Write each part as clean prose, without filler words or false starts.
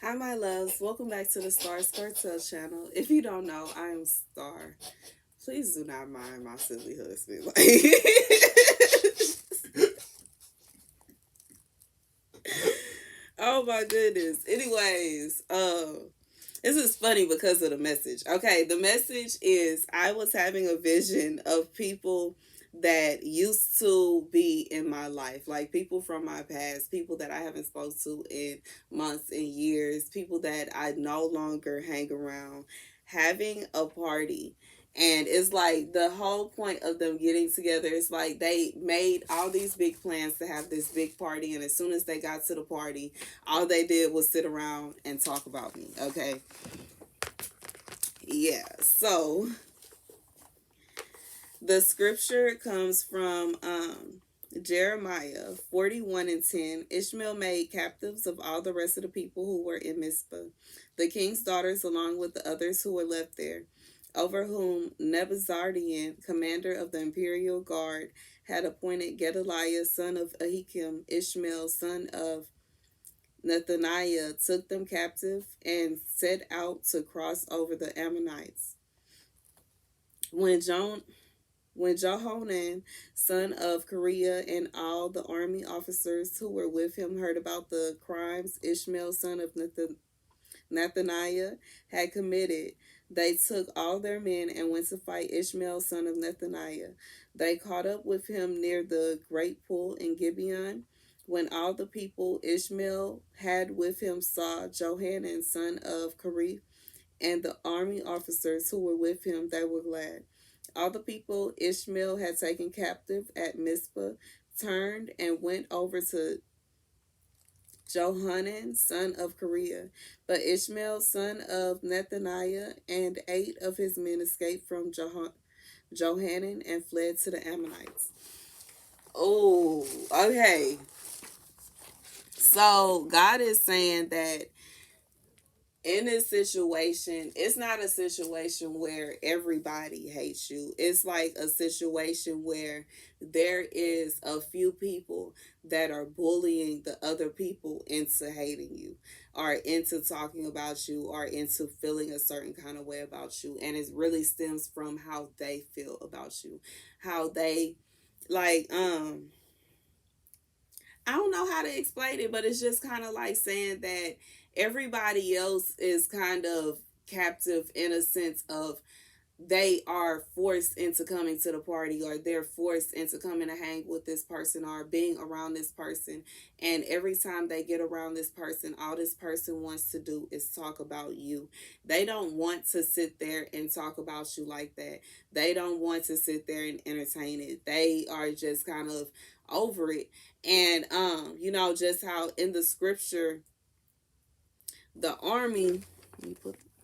Hi, my loves. Welcome back to the Starscartel channel. If you don't know, I am Star. Please do not mind my silly husband. Oh my goodness. Anyways, this is funny because of the message. Okay, the message is I was having a vision of people that used to be in my life, like people from my past, people that I haven't spoken to in months and years, people that I no longer hang around, having a party. And it's like the whole point of them getting together is like they made all these big plans to have this big party. And as soon as they got to the party, all they did was sit around and talk about me. Okay. Yeah. So the scripture comes from Jeremiah 41:10. Ishmael made captives of all the rest of the people who were in Mizpah, the king's daughters, along with the others who were left there, over whom Nebuzaradan, commander of the imperial guard, had appointed Gedaliah, son of Ahikam, Ishmael, son of Nethaniah, took them captive and set out to cross over the Ammonites. When John When Johanan, son of Kareah, and all the army officers who were with him heard about the crimes Ishmael, son of Nethaniah, had committed, they took all their men and went to fight Ishmael, son of Nethaniah. They caught up with him near the great pool in Gibeon. When all the people Ishmael had with him saw Johanan, son of Kareah, and the army officers who were with him, they were glad. All the people Ishmael had taken captive at Mizpah turned and went over to Johanan, son of Kareah. But Ishmael, son of Nethaniah, and 8 of his men escaped from Johanan and fled to the Ammonites. Oh, okay. So God is saying that in this situation, it's not a situation where everybody hates you. It's like a situation where there is a few people that are bullying the other people into hating you, or into talking about you, or into feeling a certain kind of way about you. And it really stems from how they feel about you. How they like I don't know how to explain it, but it's just kind of like saying that everybody else is kind of captive in a sense of they are forced into coming to the party, or they're forced into coming to hang with this person or being around this person. And every time they get around this person, all this person wants to do is talk about you. They don't want to sit there and talk about you like that. They don't want to sit there and entertain it. They are just kind of over it. And just how in the scripture the army, let me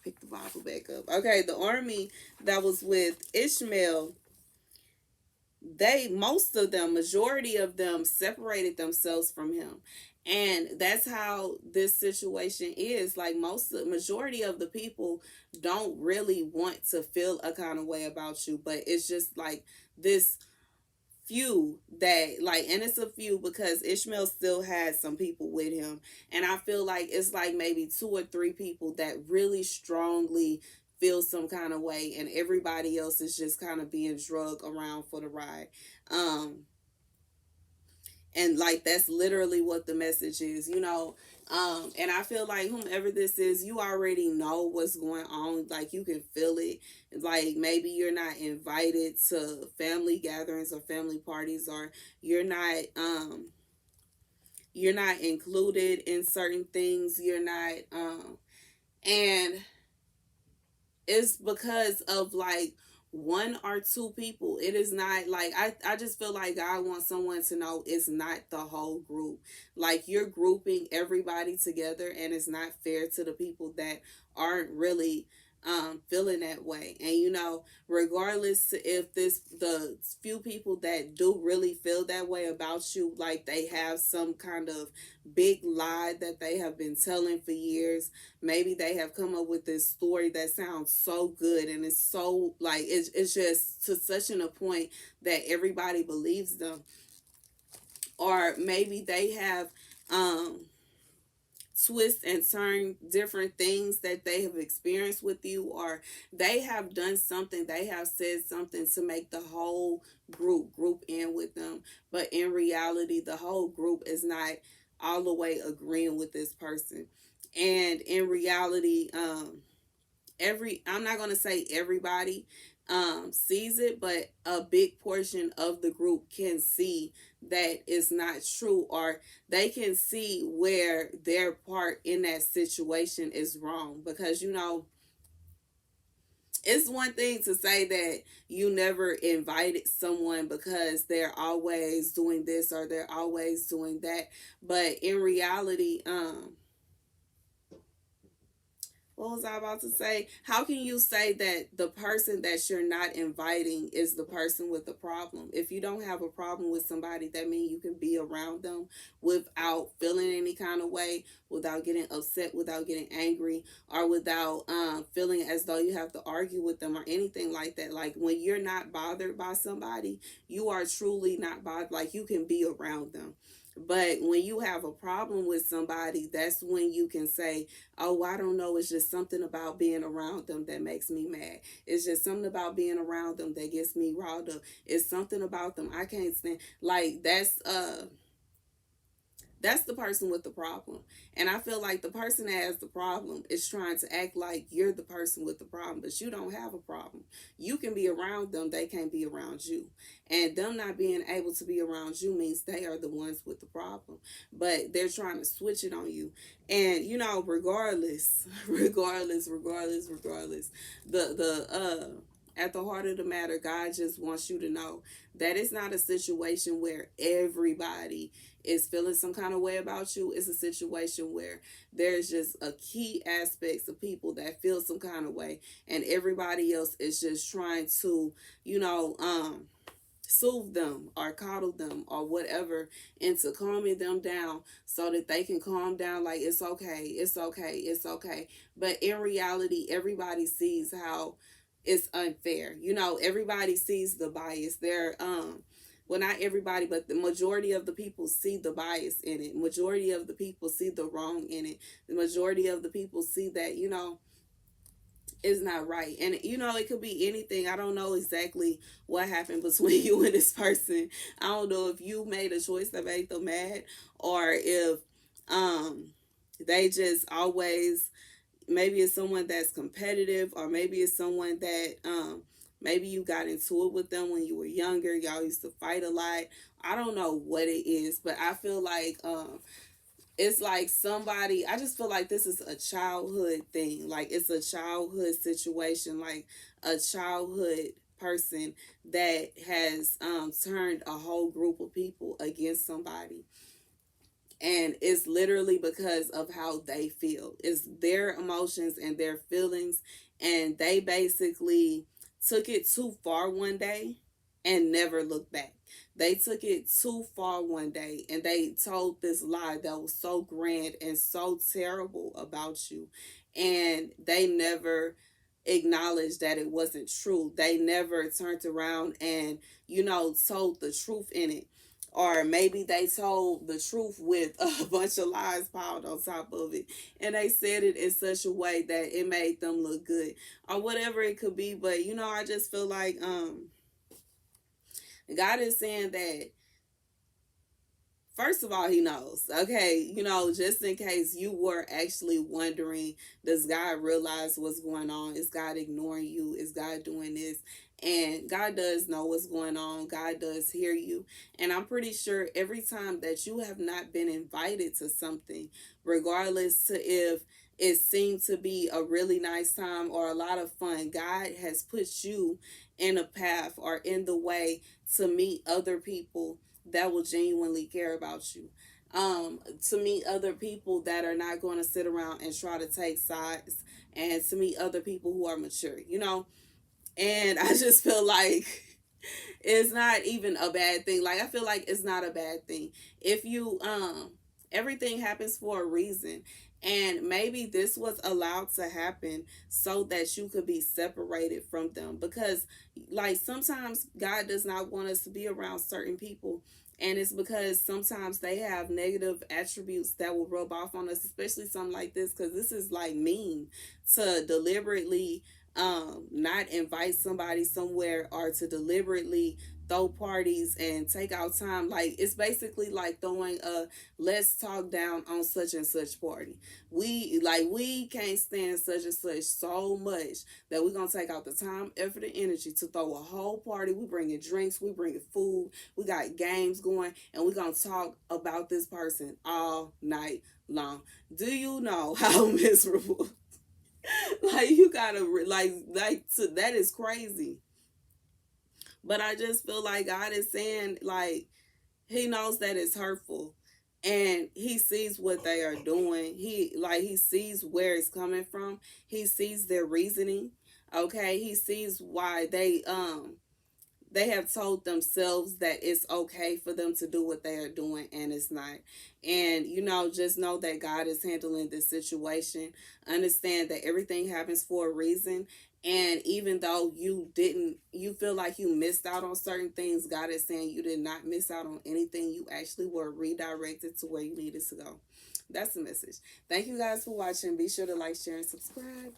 pick the Bible back up. Okay, the army that was with Ishmael, most of them, majority of them, separated themselves from him. And that's how this situation is. Like majority of the people don't really want to feel a kind of way about you, but it's just like this few that like, and it's a few because Ishmael still had some people with him. And I feel like it's like maybe 2 or 3 people that really strongly feel some kind of way, and everybody else is just kind of being drugged around for the ride. um and like that's literally what the message is. And I feel like whomever this is, you already know what's going on. Like you can feel it. Like maybe you're not invited to family gatherings or family parties, or you're not included in certain things. You're not and it's because of like 1 or 2 people. It is not like I just feel like God wants someone to know it's not the whole group. Like you're grouping everybody together, and it's not fair to the people that aren't really feeling that way. And regardless if the few people that do really feel that way about you, like they have some kind of big lie that they have been telling for years. Maybe they have come up with this story that sounds so good, and it's so like it's just to such a point that everybody believes them. Or maybe they have twist and turn different things that they have experienced with you, or they have done something, they have said something to make the whole group in with them. But in reality, the whole group is not all the way agreeing with this person. And in reality, I'm not going to say everybody sees it, but a big portion of the group can see that it's not true, or they can see where their part in that situation is wrong. Because, it's one thing to say that you never invited someone because they're always doing this or they're always doing that. But in reality, what was I about to say? How can you say that the person that you're not inviting is the person with the problem? If you don't have a problem with somebody, that means you can be around them without feeling any kind of way, without getting upset, without getting angry, or without feeling as though you have to argue with them or anything like that. Like, when you're not bothered by somebody, you are truly not bothered. Like, you can be around them. But when you have a problem with somebody, that's when you can say, oh, I don't know, it's just something about being around them that makes me mad. It's just something about being around them that gets me riled up. It's something about them I can't stand. Like, that's the person with the problem. And I feel like the person that has the problem is trying to act like you're the person with the problem, but you don't have a problem. You can be around them, they can't be around you. And them not being able to be around you means they are the ones with the problem. But they're trying to switch it on you. And regardless, regardless, the at the heart of the matter, God just wants you to know that it's not a situation where everybody is feeling some kind of way about you. It's a situation where there's just a key aspects of people that feel some kind of way, and everybody else is just trying to, soothe them or coddle them or whatever into calming them down so that they can calm down, like, it's okay, it's okay, it's okay. But in reality, everybody sees how it's unfair. Everybody sees the bias. Well, not everybody, but the majority of the people see the bias in it. Majority of the people see the wrong in it. The majority of the people see that, is not right. And it could be anything. I don't know exactly what happened between you and this person. I don't know if you made a choice that made them mad, or if they just always, maybe it's someone that's competitive, or maybe it's someone that maybe you got into it with them when you were younger, y'all used to fight a lot. I don't know what it is, but I feel like it's like somebody, I just feel like this is a childhood thing. Like, it's a childhood situation, like a childhood person that has turned a whole group of people against somebody. And it's literally because of how they feel. It's their emotions and their feelings. And they basically took it too far one day and never looked back. They took it too far one day and they told this lie that was so grand and so terrible about you. And they never acknowledged that it wasn't true. They never turned around and, told the truth in it. Or maybe they told the truth with a bunch of lies piled on top of it. And they said it in such a way that it made them look good. Or whatever it could be. But, I just feel like God is saying that, first of all, he knows. Okay, just in case you were actually wondering, does God realize what's going on? Is God ignoring you? Is God doing this? And God does know what's going on. God does hear you. And I'm pretty sure every time that you have not been invited to something, regardless to if it seemed to be a really nice time or a lot of fun, God has put you in a path or in the way to meet other people that will genuinely care about you. To meet other people that are not going to sit around and try to take sides, and to meet other people who are mature, And I just feel like it's not even a bad thing. Like, I feel like it's not a bad thing. If you, everything happens for a reason. And maybe this was allowed to happen so that you could be separated from them. Because, like, sometimes God does not want us to be around certain people. And it's because sometimes they have negative attributes that will rub off on us, especially something like this, because this is like mean to deliberately not invite somebody somewhere, or to deliberately throw parties and take out time. Like, it's basically like throwing a let's talk down on such and such party. We can't stand such and such so much that we're gonna take out the time, effort, and energy to throw a whole party. We bringing drinks, we bringing food, we got games going, and we're gonna talk about this person all night long. Do you know how miserable? Like, you gotta that is crazy. But I just feel like God is saying, like, he knows that it's hurtful, and he sees what they are doing. He sees where it's coming from. He sees their reasoning. Okay, he sees why they have told themselves that it's okay for them to do what they are doing, and it's not. And just know that God is handling this situation. Understand that everything happens for a reason. And even though you feel like you missed out on certain things, God is saying you did not miss out on anything. You actually were redirected to where you needed to go. That's the message. Thank you guys for watching. Be sure to like, share, and subscribe.